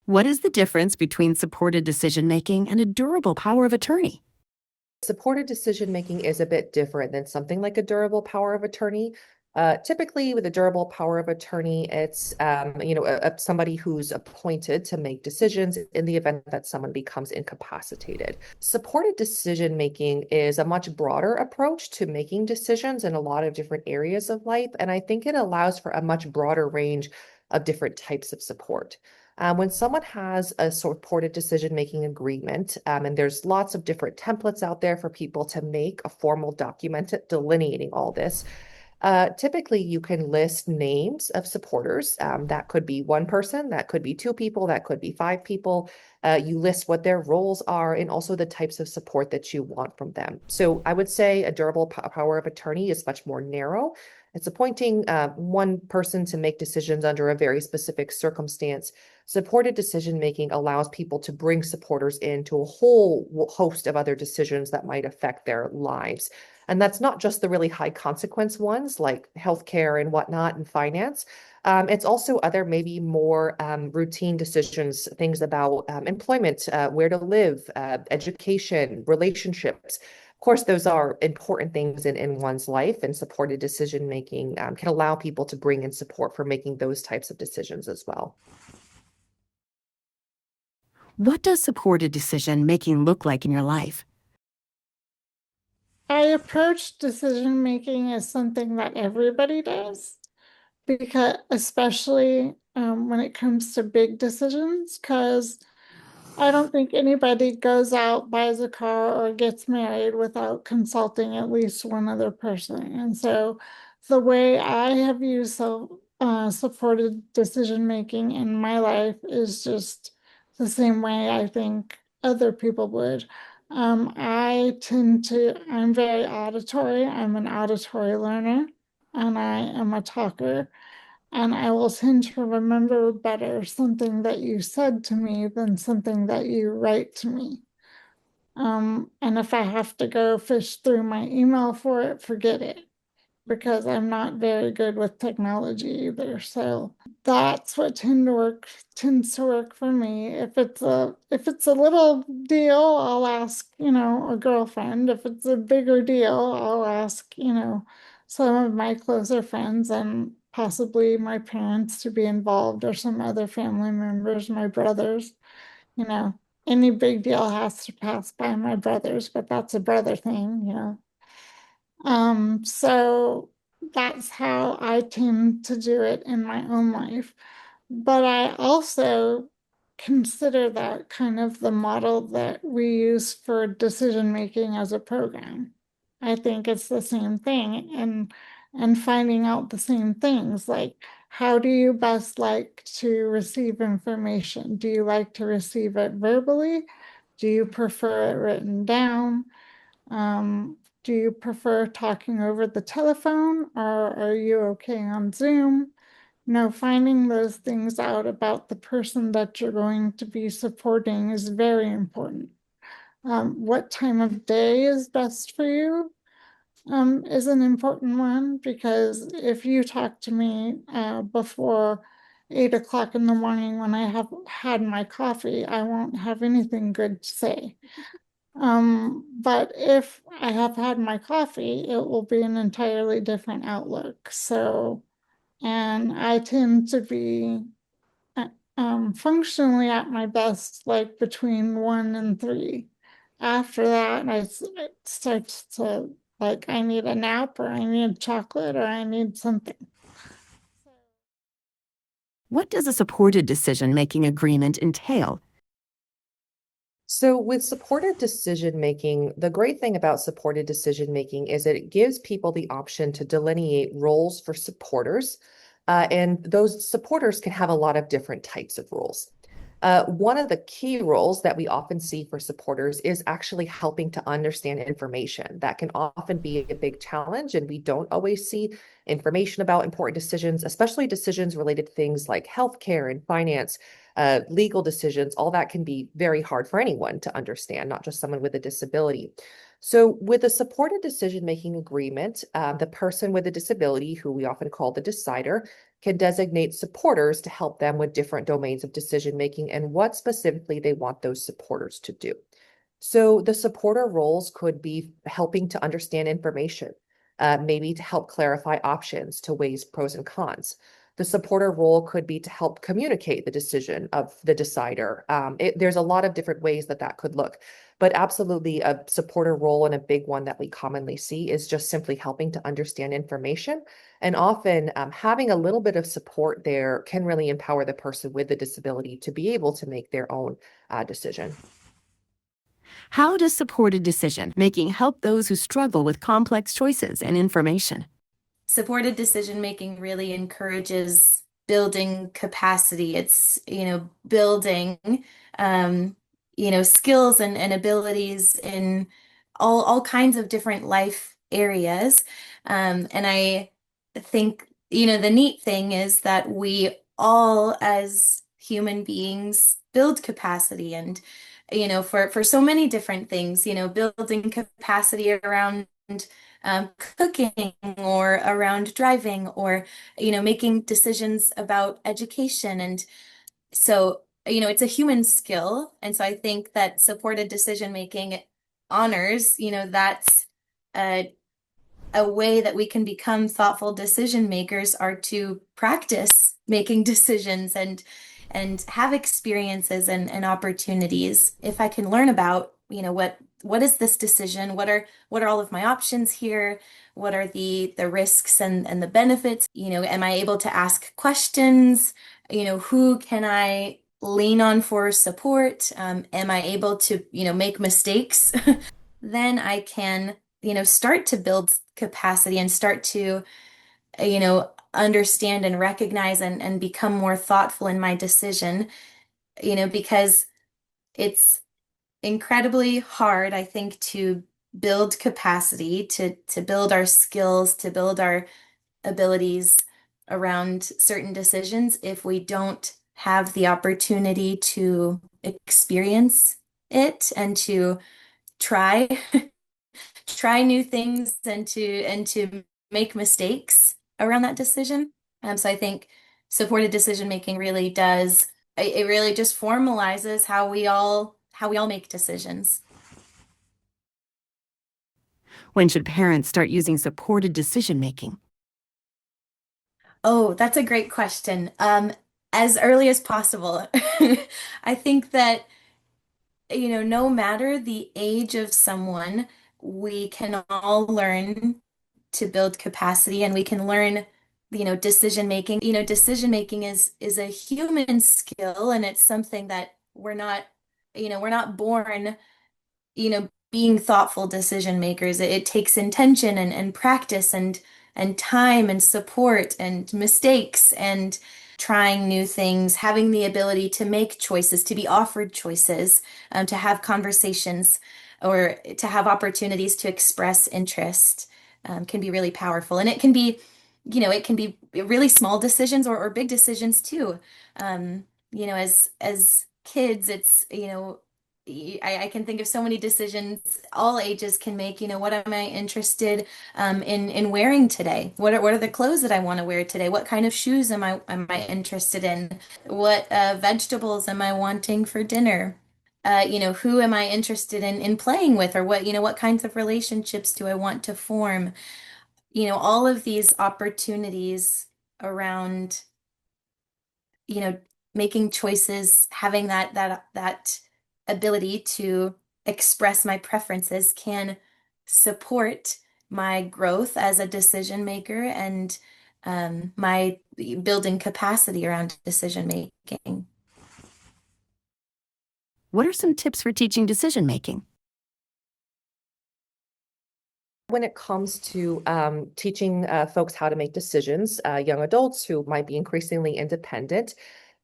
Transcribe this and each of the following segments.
What is the difference between supported decision-making and a durable power of attorney? Supported decision-making is a bit different than something like a durable power of attorney. Typically, with a durable power of attorney, it's somebody who's appointed to make decisions in the event that someone becomes incapacitated. Supported decision-making is a much broader approach to making decisions in a lot of different areas of life, and I think it allows for a much broader range of different types of support. When someone has a supported decision-making agreement, and there's lots of different templates out there for people to make a formal document delineating all this, typically you can list names of supporters. That could be one person, that could be two people, that could be five people. You list what their roles are and also the types of support that you want from them. So I would say a durable power of attorney is much more narrow. It's appointing one person to make decisions under a very specific circumstance. Supported decision-making allows people to bring supporters into a whole host of other decisions that might affect their lives. And that's not just the really high consequence ones like healthcare and whatnot and finance. It's also other maybe more routine decisions, things about employment, where to live, education, relationships. Of course, those are important things in one's life, and supported decision making can allow people to bring in support for making those types of decisions as well. What does supported decision-making look like in your life? I approach decision making as something that everybody does, because especially when it comes to big decisions, because I don't think anybody goes out, buys a car, or gets married without consulting at least one other person. And so the way I have used supported decision making in my life is just the same way I think other people would. I'm very auditory. I'm an auditory learner, and I am a talker. And I will tend to remember better something that you said to me than something that you write to me. And if I have to go fish through my email for it, forget it, because I'm not very good with technology either. So that's what tends to work for me. If it's a little deal, I'll ask, a girlfriend. If it's a bigger deal, I'll ask, some of my closer friends and possibly my parents to be involved or some other family members, my brothers, you know. Any big deal has to pass by my brothers, but that's a brother thing. So that's how I tend to do it in my own life. But I also consider that kind of the model that we use for decision making as a program. I think it's the same thing and finding out the same things like how do you best like to receive information? Do you like to receive it verbally? Do you prefer it written down? Do you prefer talking over the telephone or are you okay on Zoom? Finding those things out about the person that you're going to be supporting is very important. What time of day is best for you is an important one because if you talk to me before 8 o'clock in the morning when I have had my coffee, I won't have anything good to say. But if I have had my coffee, it will be an entirely different outlook. So, and I tend to be functionally at my best, like between 1 and 3. After that, it starts to like I need a nap or I need chocolate or I need something. What does a supported decision-making agreement entail? So with supported decision making, the great thing about supported decision making is that it gives people the option to delineate roles for supporters. And those supporters can have a lot of different types of roles. One of the key roles that we often see for supporters is actually helping to understand information. That can often be a big challenge, and we don't always see information about important decisions, especially decisions related to things like healthcare and finance, legal decisions. All that can be very hard for anyone to understand, not just someone with a disability. So with a supported decision-making agreement, the person with a disability, who we often call the decider, can designate supporters to help them with different domains of decision making and what specifically they want those supporters to do. So the supporter roles could be helping to understand information, maybe to help clarify options, to weigh pros and cons. The supporter role could be to help communicate the decision of the decider. There's a lot of different ways that that could look, but absolutely a supporter role, and a big one that we commonly see is just simply helping to understand information. And often having a little bit of support there can really empower the person with the disability to be able to make their own decision. How does supported decision making help those who struggle with complex choices and information? Supported decision making really encourages building capacity. It's, building, skills and abilities in all kinds of different life areas. And I think, the neat thing is that we all, as human beings, build capacity, and, for so many different things, building capacity around cooking, or around driving, or making decisions about education. And so it's a human skill, and so I think that supported decision making honors that's a way that we can become thoughtful decision makers, are to practice making decisions and have experiences and opportunities. If I can learn about what is this decision? What are all of my options here? What are the risks and the benefits? Am I able to ask questions? Who can I lean on for support? Am I able to, make mistakes? Then I can, start to build capacity and start to, understand and recognize and become more thoughtful in my decision, because it's incredibly hard, I think, to build capacity, to build our skills, to build our abilities around certain decisions if we don't have the opportunity to experience it and to try try new things and to make mistakes around that decision. So I think supported decision making really does, it really just formalizes how we all make decisions. When should parents start using supported decision making? Oh, that's a great question. As early as possible. I think that, no matter the age of someone, we can all learn to build capacity, and we can learn, decision making. Decision making is a human skill, and it's something that we're not born, being thoughtful decision makers. It takes intention and practice and time and support and mistakes and trying new things, having the ability to make choices, to be offered choices, to have conversations, or to have opportunities to express interest, can be really powerful. And it can be, it can be really small decisions or big decisions too. As kids, it's, I can think of so many decisions all ages can make. What am I interested in wearing today? What are the clothes that I want to wear today? What kind of shoes am I interested in? What vegetables am I wanting for dinner? Who am I interested in playing with, or what kinds of relationships do I want to form? All of these opportunities around, making choices, having that ability to express my preferences can support my growth as a decision maker, and my building capacity around decision making. What are some tips for teaching decision making? When it comes to teaching folks how to make decisions, young adults who might be increasingly independent,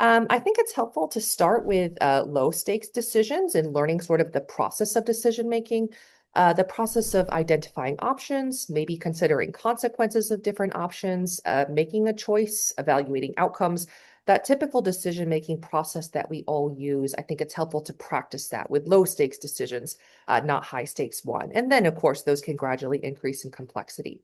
I think it's helpful to start with low stakes decisions and learning sort of the process of decision making, the process of identifying options, maybe considering consequences of different options, making a choice, evaluating outcomes. That typical decision-making process that we all use, I think it's helpful to practice that with low stakes decisions, not high stakes one. And then, of course, those can gradually increase in complexity.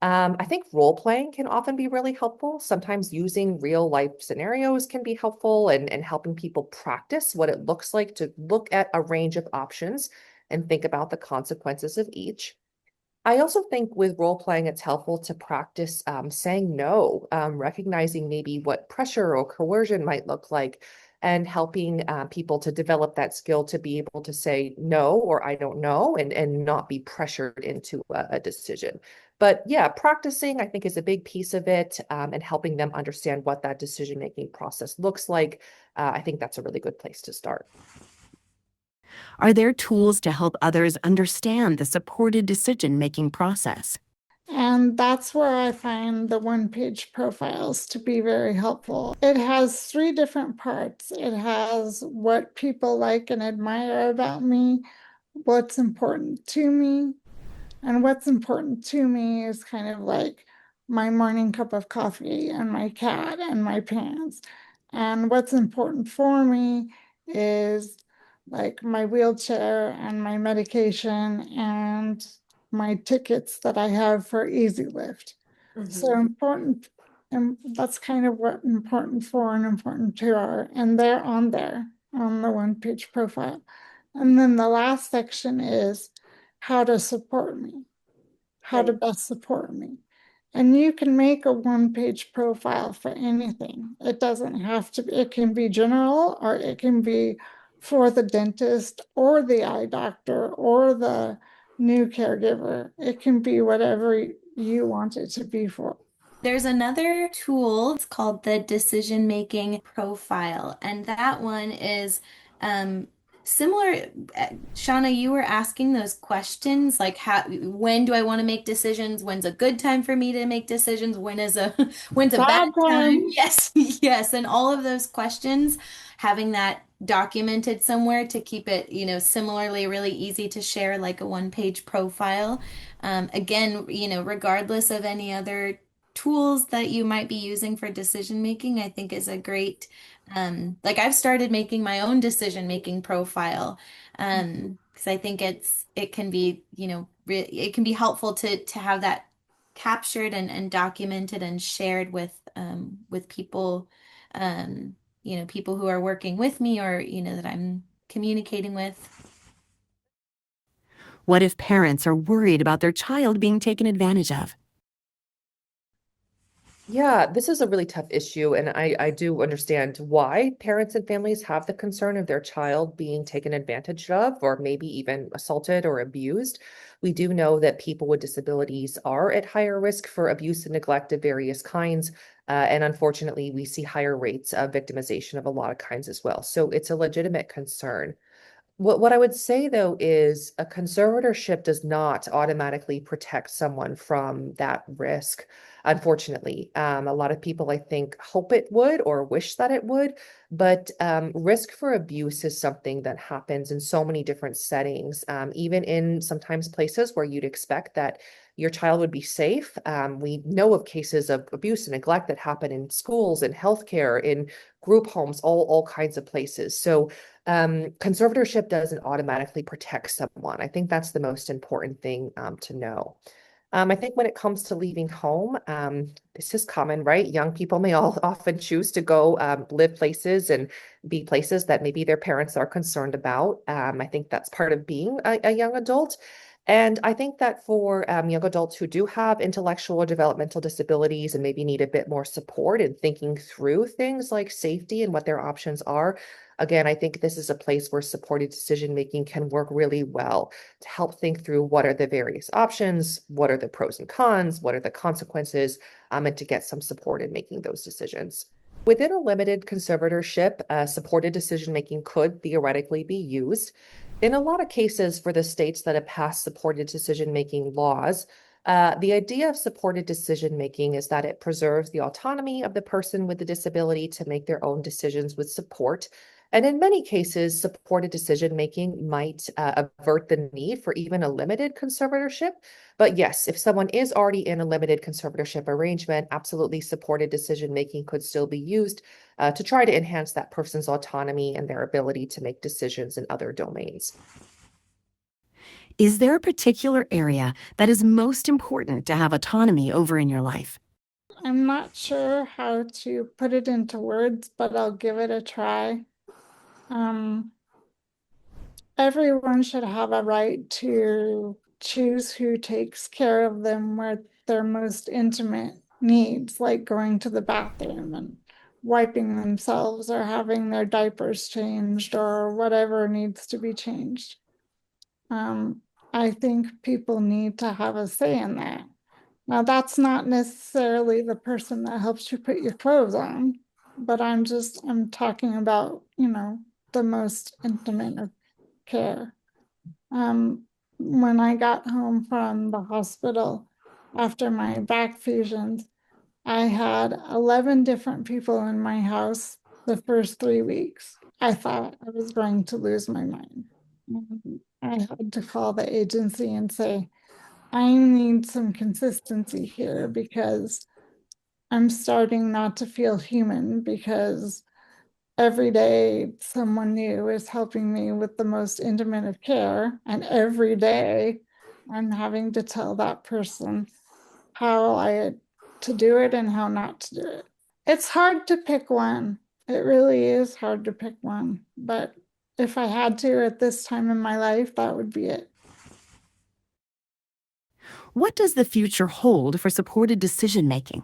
I think role playing can often be really helpful. Sometimes using real life scenarios can be helpful and helping people practice what it looks like to look at a range of options and think about the consequences of each. I also think with role playing, it's helpful to practice saying no, recognizing maybe what pressure or coercion might look like, and helping people to develop that skill to be able to say no or I don't know and not be pressured into a decision. But yeah, practicing, I think, is a big piece of it, and helping them understand what that decision-making process looks like. I think that's a really good place to start. Are there tools to help others understand the supported decision-making process? And that's where I find the one-page profiles to be very helpful. It has 3 different parts. It has what people like and admire about me, what's important to me, and what's important to me is kind of like my morning cup of coffee and my cat and my pants. And what's important for me is like my wheelchair and my medication and my tickets that I have for Easy Lift. So important, and that's kind of what important for and important to are, and they're on there on the one-page profile. And then the last section is how to support me, how to Right. best support me. And you can make a one-page profile for anything. It doesn't have to, it can be general or it can be for the dentist or the eye doctor or the new caregiver. It can be whatever you want it to be for. There's another tool, it's called the decision making profile, and that one is similar. Shawna, you were asking those questions like when do I want to make decisions? When's a good time for me to make decisions? When's a bad Bad time? time. Yes, yes, and all of those questions, having that documented somewhere to keep it, similarly really easy to share like a one-page profile. Again, regardless of any other tools that you might be using for decision making, I think is a great, like I've started making my own decision making profile, because I think it can be, it can be helpful to have that captured and documented and shared with people, people who are working with me or, that I'm communicating with. What if parents are worried about their child being taken advantage of? Yeah, this is a really tough issue, and I do understand why parents and families have the concern of their child being taken advantage of, or maybe even assaulted or abused. We do know that people with disabilities are at higher risk for abuse and neglect of various kinds, and unfortunately, we see higher rates of victimization of a lot of kinds as well. So it's a legitimate concern. What I would say though is a conservatorship does not automatically protect someone from that risk. Unfortunately, a lot of people I think hope it would or wish that it would, but risk for abuse is something that happens in so many different settings, even in sometimes places where you'd expect that your child would be safe. We know of cases of abuse and neglect that happen in schools, in healthcare, in group homes, all kinds of places. So conservatorship doesn't automatically protect someone. I think that's the most important thing to know. I think when it comes to leaving home, this is common, right? Young people may all often choose to go live places and be places that maybe their parents are concerned about. I think that's part of being a young adult. And I think that for young adults who do have intellectual or developmental disabilities and maybe need a bit more support in thinking through things like safety and what their options are, again, I think this is a place where supported decision making can work really well to help think through what are the various options, what are the pros and cons, what are the consequences, and to get some support in making those decisions. Within a limited conservatorship, supported decision making could theoretically be used. In a lot of cases for the states that have passed supported decision making laws, the idea of supported decision making is that it preserves the autonomy of the person with the disability to make their own decisions with support. And in many cases, supported decision making might avert the need for even a limited conservatorship. But yes, if someone is already in a limited conservatorship arrangement, absolutely supported decision making could still be used to try to enhance that person's autonomy and their ability to make decisions in other domains. Is there a particular area that is most important to have autonomy over in your life? I'm not sure how to put it into words, but I'll give it a try. Everyone should have a right to choose who takes care of them with their most intimate needs, like going to the bathroom and wiping themselves or having their diapers changed or whatever needs to be changed. I think people need to have a say in that. Now, that's not necessarily the person that helps you put your clothes on, but I'm talking about, the most intimate of care. When I got home from the hospital after my back fusions, I had 11 different people in my house the first 3 weeks. I thought I was going to lose my mind. I had to call the agency and say, I need some consistency here because I'm starting not to feel human because every day someone new is helping me with the most intimate of care. And every day I'm having to tell that person how to do it and how not to do it. It's hard to pick one. It really is hard to pick one. But if I had to at this time in my life, that would be it. What does the future hold for supported decision making?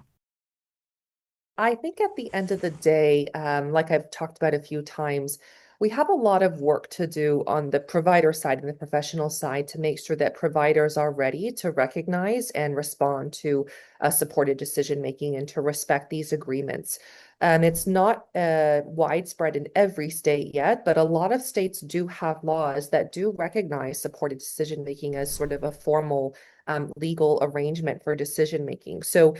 I think at the end of the day, like I've talked about a few times, we have a lot of work to do on the provider side and the professional side to make sure that providers are ready to recognize and respond to supported decision making and to respect these agreements. It's not widespread in every state yet, but a lot of states do have laws that do recognize supported decision making as sort of a formal legal arrangement for decision making. So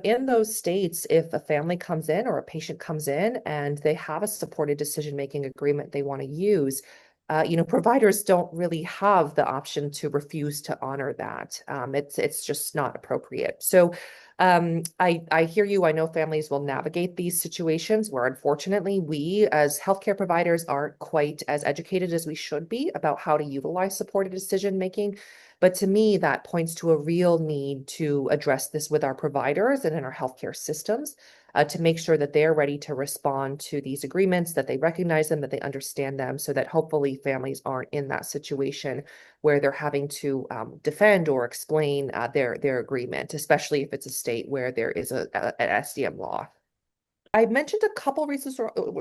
in those states, if a family comes in or a patient comes in and they have a supported decision-making agreement they want to use, providers don't really have the option to refuse to honor that. It's just not appropriate. So I hear you. I know families will navigate these situations where unfortunately we as healthcare providers aren't quite as educated as we should be about how to utilize supported decision-making. But to me, that points to a real need to address this with our providers and in our healthcare systems to make sure that they're ready to respond to these agreements, that they recognize them, that they understand them, so that hopefully families aren't in that situation where they're having to defend or explain their agreement, especially if it's a state where there is an SDM law. I mentioned a couple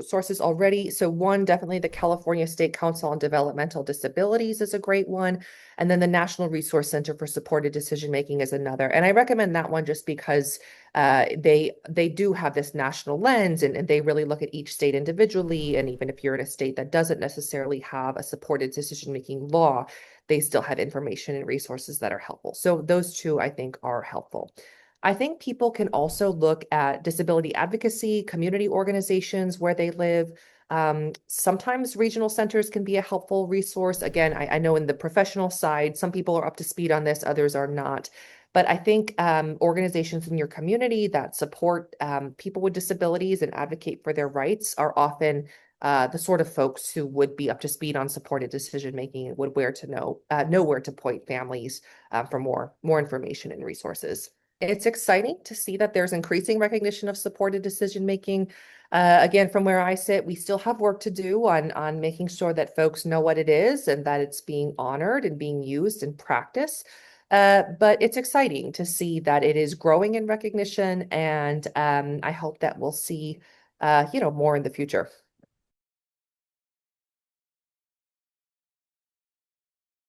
sources already. So one, definitely the California State Council on Developmental Disabilities is a great one. And then the National Resource Center for Supported Decision Making is another. And I recommend that one just because they do have this national lens and they really look at each state individually. And even if you're in a state that doesn't necessarily have a supported decision making law, they still have information and resources that are helpful. So those two, I think, are helpful. I think people can also look at disability advocacy, community organizations where they live. Sometimes regional centers can be a helpful resource. Again, I know in the professional side, some people are up to speed on this, others are not. But I think organizations in your community that support people with disabilities and advocate for their rights are often the sort of folks who would be up to speed on supported decision making and would know where to point families for more information and resources. It's exciting to see that there's increasing recognition of supported decision making. Again, from where I sit, we still have work to do on making sure that folks know what it is and that it's being honored and being used in practice. But it's exciting to see that it is growing in recognition, and I hope that we'll see more in the future.